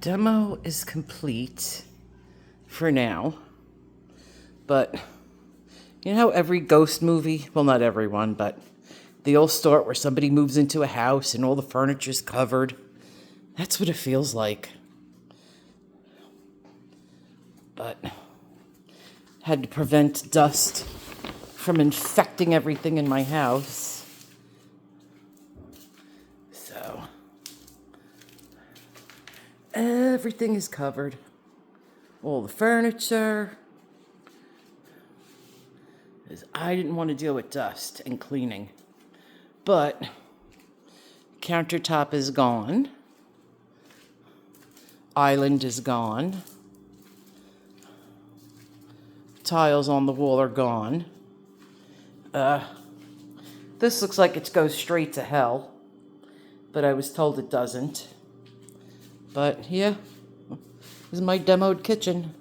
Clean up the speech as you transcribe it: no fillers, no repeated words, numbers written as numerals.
Demo is complete for now, but you know how every ghost movie, well, not everyone, but they all start where somebody moves into a house and all the furniture's covered. That's what it feels like. But had to prevent dust from infecting everything in my house. So everything is covered. All the furniture. Because I didn't want to deal with dust and cleaning. But countertop is gone. Island is gone. Tiles on the wall are gone. This looks like it goes straight to hell, but I was told it doesn't. But yeah, this is my demoed kitchen.